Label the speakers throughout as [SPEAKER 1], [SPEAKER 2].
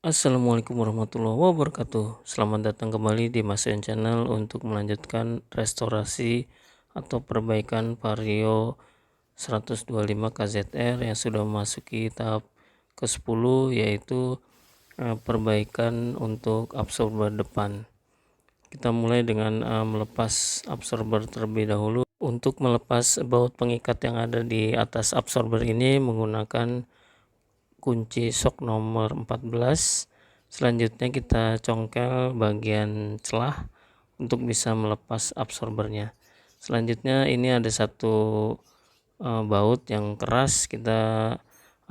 [SPEAKER 1] Assalamualaikum warahmatullahi wabarakatuh. Selamat datang kembali di Masen Channel untuk melanjutkan restorasi atau perbaikan Vario 125 KZR yang sudah memasuki tahap ke-10, yaitu perbaikan untuk absorber depan. Kita mulai dengan melepas absorber terlebih dahulu. Untuk melepas baut pengikat yang ada di atas absorber ini menggunakan kunci sok nomor 14. Selanjutnya kita congkel bagian celah untuk bisa melepas absorbernya. Selanjutnya ini ada satu baut yang keras, kita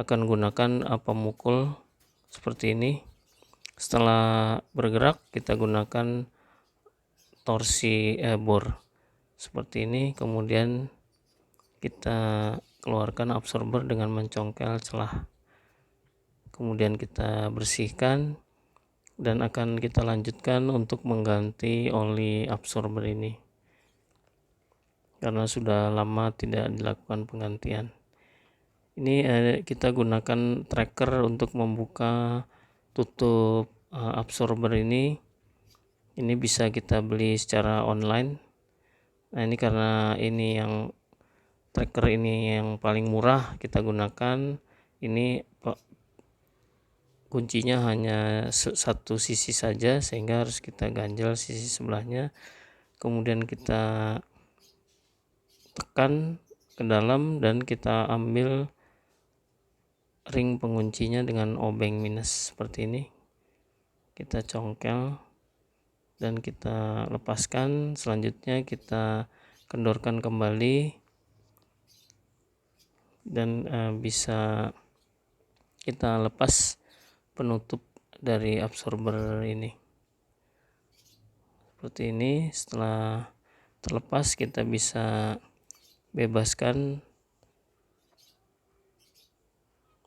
[SPEAKER 1] akan gunakan pemukul seperti ini. Setelah bergerak kita gunakan torsi bor seperti ini, kemudian kita keluarkan absorber dengan mencongkel celah, kemudian kita bersihkan dan akan kita lanjutkan untuk mengganti oli absorber ini karena sudah lama tidak dilakukan penggantian. Ini kita gunakan tracker untuk membuka tutup absorber ini bisa kita beli secara online. Nah, ini karena ini yang tracker ini yang paling murah, kita gunakan ini. Kuncinya hanya satu sisi saja sehingga harus kita ganjel sisi sebelahnya, kemudian kita tekan ke dalam dan kita ambil ring penguncinya dengan obeng minus seperti ini. Kita congkel dan kita lepaskan. Selanjutnya kita kendorkan kembali dan bisa kita lepas penutup dari absorber ini seperti ini. Setelah terlepas kita bisa bebaskan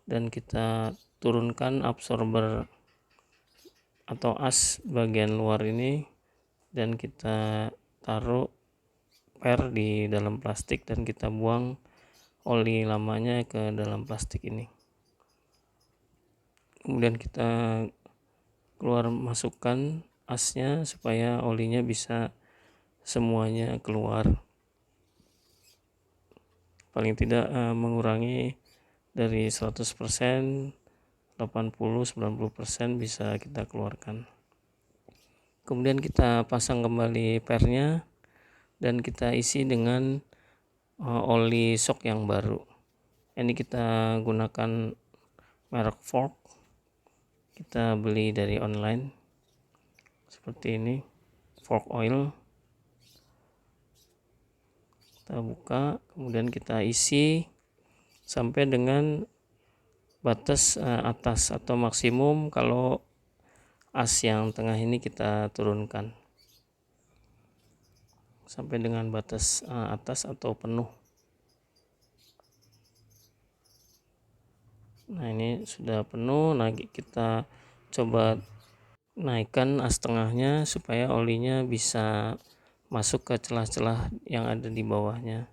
[SPEAKER 1] dan kita turunkan absorber atau as bagian luar ini dan kita taruh per di dalam plastik dan kita buang oli lamanya ke dalam plastik ini. Kemudian kita keluar masukkan asnya supaya olinya bisa semuanya keluar, paling tidak mengurangi dari 100%, 80-90% bisa kita keluarkan. Kemudian kita pasang kembali pernya dan kita isi dengan oli shock yang baru. Ini kita gunakan merek Fork, kita beli dari online seperti ini, Fork oil. Kita buka, kemudian kita isi sampai dengan batas atas atau maksimum. Kalau as yang tengah ini kita turunkan sampai dengan batas atas atau penuh. Nah, ini sudah penuh. Nah, kita coba naikkan as tengahnya supaya olinya bisa masuk ke celah-celah yang ada di bawahnya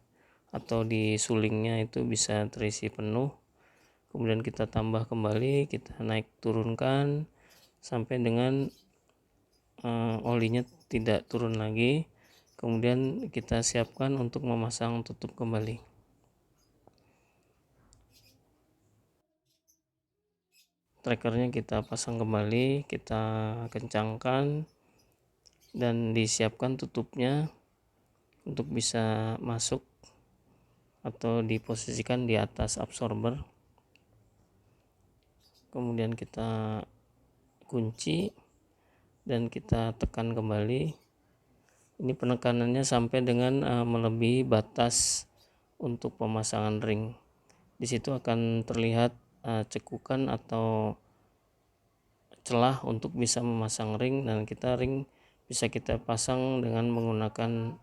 [SPEAKER 1] atau di sulingnya, itu bisa terisi penuh. Kemudian kita tambah kembali, kita naik turunkan sampai dengan olinya tidak turun lagi. Kemudian kita siapkan untuk memasang tutup kembali. Trackernya kita pasang kembali, kita kencangkan dan disiapkan tutupnya untuk bisa masuk atau diposisikan di atas absorber. Kemudian kita kunci dan kita tekan kembali. Ini penekanannya sampai dengan melebihi batas untuk pemasangan ring. Di situ akan terlihat cekukan atau celah untuk bisa memasang ring, dan ring bisa kita pasang dengan menggunakan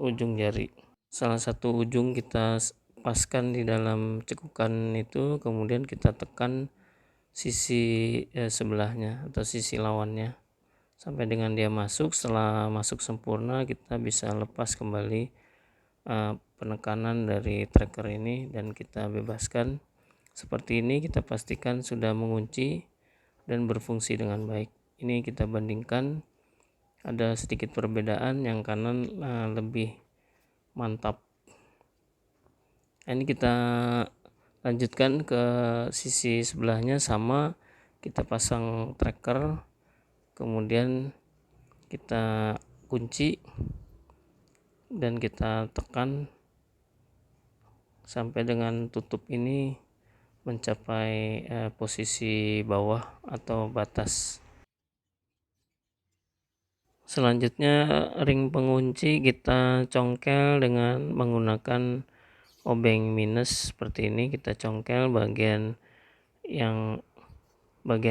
[SPEAKER 1] ujung jari. Salah satu ujung kita paskan di dalam cekukan itu, kemudian kita tekan sisi sebelahnya atau sisi lawannya sampai dengan dia masuk. Setelah masuk sempurna, kita bisa lepas kembali penekanan dari tracker ini dan kita bebaskan. Seperti ini kita pastikan sudah mengunci dan berfungsi dengan baik. Ini kita bandingkan, ada sedikit perbedaan, yang kanan lebih mantap. Ini kita lanjutkan ke sisi sebelahnya, sama kita pasang tracker, kemudian kita kunci dan kita tekan sampai dengan tutup ini mencapai posisi bawah atau batas. Selanjutnya ring pengunci kita congkel dengan menggunakan obeng minus seperti ini. Kita congkel bagian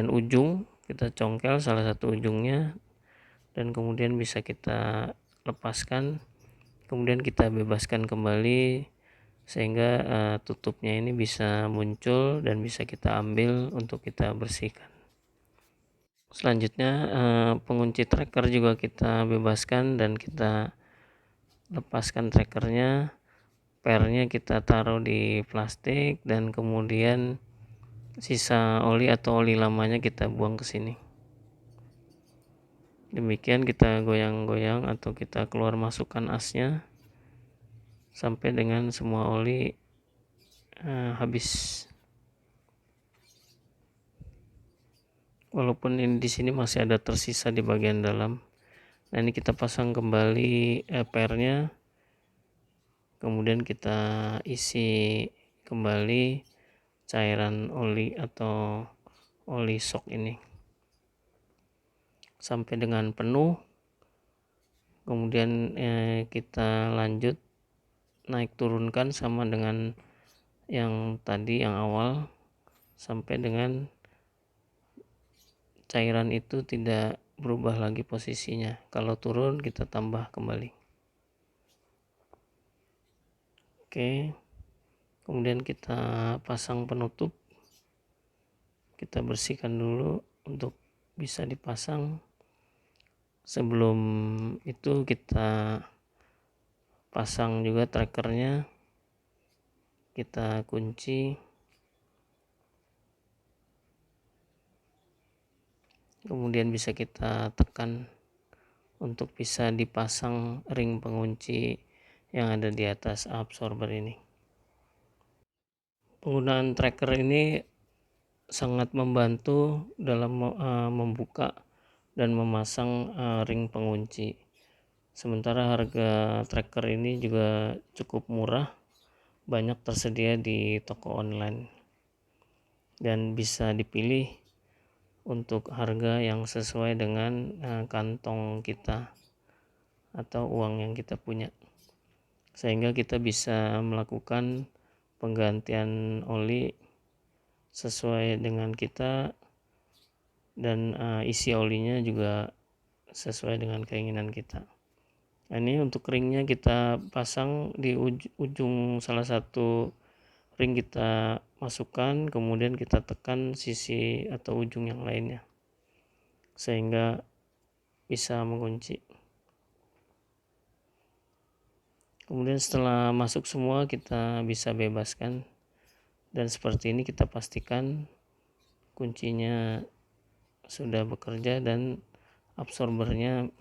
[SPEAKER 1] ujung, kita congkel salah satu ujungnya, dan kemudian bisa kita lepaskan, kemudian kita bebaskan kembali sehingga tutupnya ini bisa muncul dan bisa kita ambil untuk kita bersihkan. Selanjutnya pengunci tracker juga kita bebaskan dan kita lepaskan trackernya. Pernya kita taruh di plastik dan kemudian sisa oli atau oli lamanya kita buang ke sini. Demikian kita goyang-goyang atau kita keluar masukkan asnya sampai dengan semua oli habis. Walaupun ini di sini masih ada tersisa di bagian dalam. Nah, ini kita pasang kembali pernya, kemudian kita isi kembali cairan oli atau oli shock ini sampai dengan penuh. Kemudian kita lanjut naik turunkan sama dengan yang tadi, yang awal, sampai dengan cairan itu tidak berubah lagi posisinya. Kalau turun kita tambah kembali. Oke, kemudian kita pasang penutup. Kita bersihkan dulu untuk bisa dipasang. Sebelum itu kita pasang juga trackernya, kita kunci, kemudian bisa kita tekan untuk bisa dipasang ring pengunci yang ada di atas absorber ini. Penggunaan tracker ini sangat membantu dalam membuka dan memasang ring pengunci. Sementara harga tracker ini juga cukup murah, banyak tersedia di toko online dan bisa dipilih untuk harga yang sesuai dengan kantong kita atau uang yang kita punya, sehingga kita bisa melakukan penggantian oli sesuai dengan kita, dan isi olinya juga sesuai dengan keinginan kita. Nah, ini untuk ringnya kita pasang di ujung salah satu ring, kita masukkan, kemudian kita tekan sisi atau ujung yang lainnya sehingga bisa mengunci. Kemudian setelah masuk semua kita bisa bebaskan, dan seperti ini kita pastikan kuncinya sudah bekerja dan absorbernya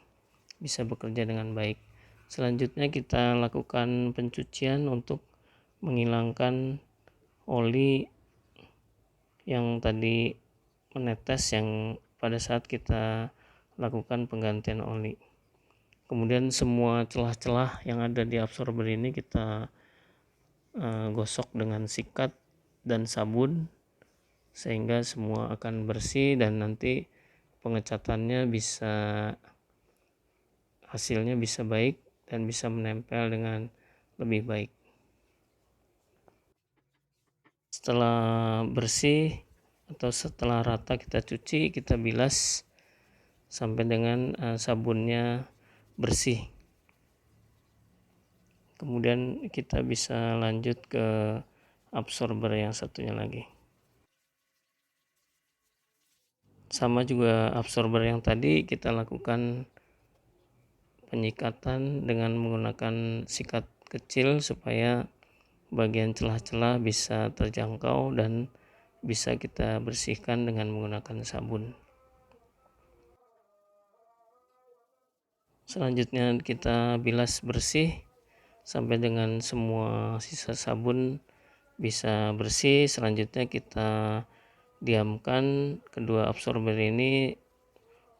[SPEAKER 1] bisa bekerja dengan baik. Selanjutnya kita lakukan pencucian untuk menghilangkan oli yang tadi menetes yang pada saat kita lakukan penggantian oli. Kemudian semua celah-celah yang ada di absorber ini kita gosok dengan sikat dan sabun sehingga semua akan bersih, dan nanti pengecatannya hasilnya bisa baik dan bisa menempel dengan lebih baik. Setelah bersih atau setelah rata kita cuci, kita bilas sampai dengan sabunnya bersih. Kemudian kita bisa lanjut ke absorber yang satunya lagi. Sama juga absorber yang tadi kita lakukan penyikatan dengan menggunakan sikat kecil supaya bagian celah-celah bisa terjangkau dan bisa kita bersihkan dengan menggunakan sabun. Selanjutnya kita bilas bersih sampai dengan semua sisa sabun bisa bersih. Selanjutnya kita diamkan kedua absorber ini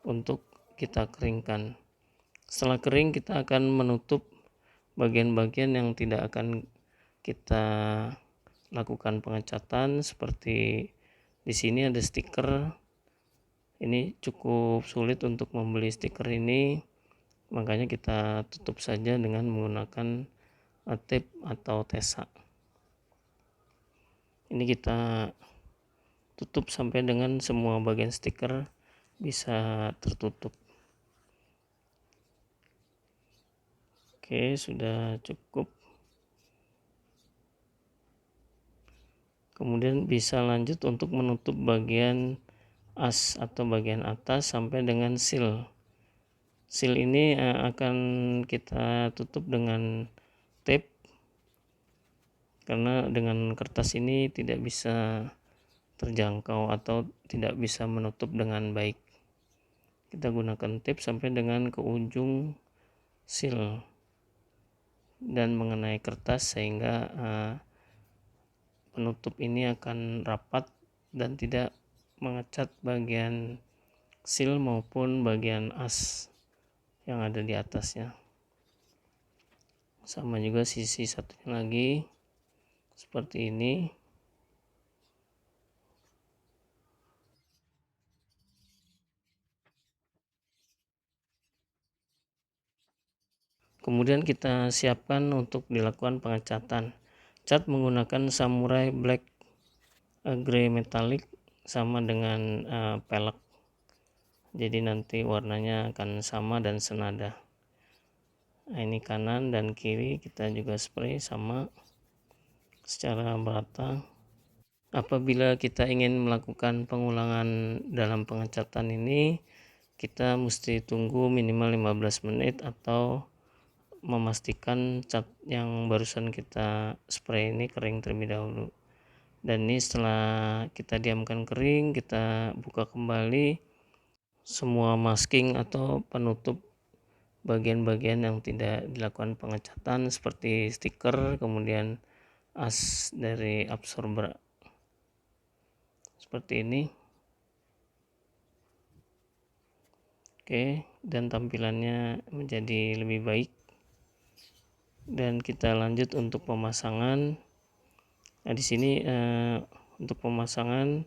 [SPEAKER 1] untuk kita keringkan. Setelah kering, kita akan menutup bagian-bagian yang tidak akan kita lakukan pengecatan. Seperti di sini ada stiker. Ini cukup sulit untuk membeli stiker ini, makanya kita tutup saja dengan menggunakan tape atau tesa. Ini kita tutup sampai dengan semua bagian stiker bisa tertutup. Oke, sudah cukup. Kemudian bisa lanjut untuk menutup bagian as atau bagian atas sampai dengan seal. Seal ini akan kita tutup dengan tape, karena dengan kertas ini tidak bisa terjangkau atau tidak bisa menutup dengan baik. Kita gunakan tape sampai dengan ke ujung seal dan mengenai kertas, sehingga penutup ini akan rapat dan tidak mengecat bagian seal maupun bagian as yang ada di atasnya. Sama juga sisi satunya lagi seperti ini. Kemudian kita siapkan untuk dilakukan pengecatan. Cat menggunakan Samurai Black Grey Metallic sama dengan pelek, jadi nanti warnanya akan sama dan senada. Nah, ini kanan dan kiri kita juga spray sama secara merata. Apabila kita ingin melakukan pengulangan dalam pengecatan ini, kita mesti tunggu minimal 15 menit atau memastikan cat yang barusan kita spray ini kering terlebih dahulu. Dan ini setelah kita diamkan kering, kita buka kembali semua masking atau penutup bagian-bagian yang tidak dilakukan pengecatan seperti stiker, kemudian as dari absorber seperti ini. Oke, dan tampilannya menjadi lebih baik. Dan kita lanjut untuk pemasangan. Nah, di sini untuk pemasangan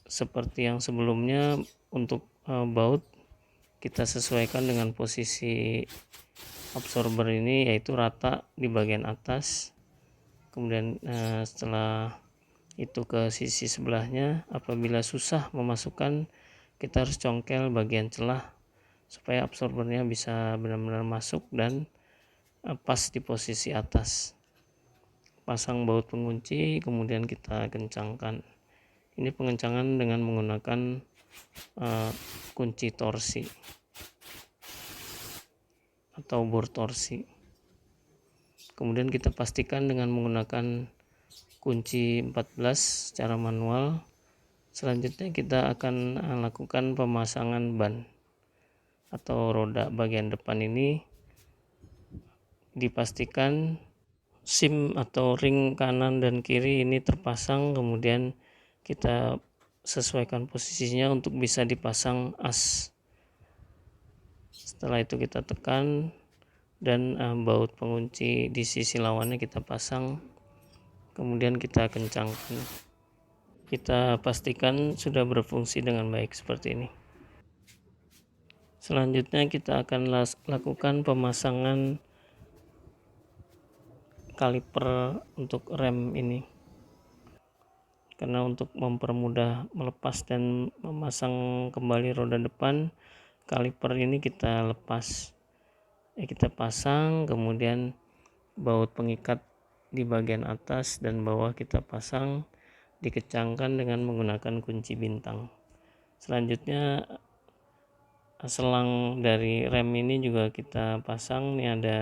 [SPEAKER 1] seperti yang sebelumnya, untuk baut kita sesuaikan dengan posisi absorber ini, yaitu rata di bagian atas. Kemudian setelah itu ke sisi sebelahnya. Apabila susah memasukkan, kita harus congkel bagian celah supaya absorbernya bisa benar-benar masuk dan pas di posisi atas. Pasang baut pengunci, kemudian kita kencangkan. Ini pengencangan dengan menggunakan kunci torsi atau bor torsi. Kemudian kita pastikan dengan menggunakan kunci 14 secara manual. Selanjutnya kita akan lakukan pemasangan ban atau roda bagian depan ini. Dipastikan sim atau ring kanan dan kiri ini terpasang, kemudian kita sesuaikan posisinya untuk bisa dipasang as. Setelah itu kita tekan dan baut pengunci di sisi lawannya kita pasang, kemudian kita kencangkan. Kita pastikan sudah berfungsi dengan baik seperti ini. Selanjutnya kita akan lakukan pemasangan kaliper untuk rem ini, karena untuk mempermudah melepas dan memasang kembali roda depan, kaliper ini kita lepas. Kita pasang, kemudian baut pengikat di bagian atas dan bawah kita pasang, dikencangkan dengan menggunakan kunci bintang. Selanjutnya selang dari rem ini juga kita pasang. Ini ada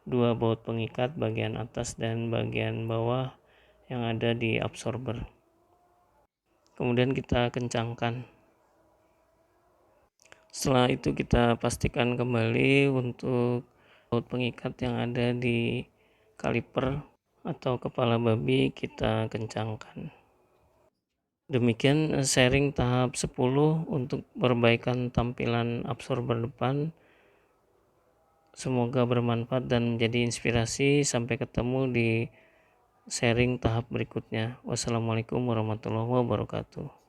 [SPEAKER 1] dua baut pengikat, bagian atas dan bagian bawah yang ada di absorber. kemudian kita kencangkan. Setelah itu kita pastikan kembali untuk baut pengikat yang ada di kaliper atau kepala babi kita kencangkan. Demikian sharing tahap 10 untuk perbaikan tampilan absorber depan. Semoga bermanfaat dan menjadi inspirasi. Sampai ketemu di sharing tahap berikutnya. Wassalamualaikum warahmatullahi wabarakatuh.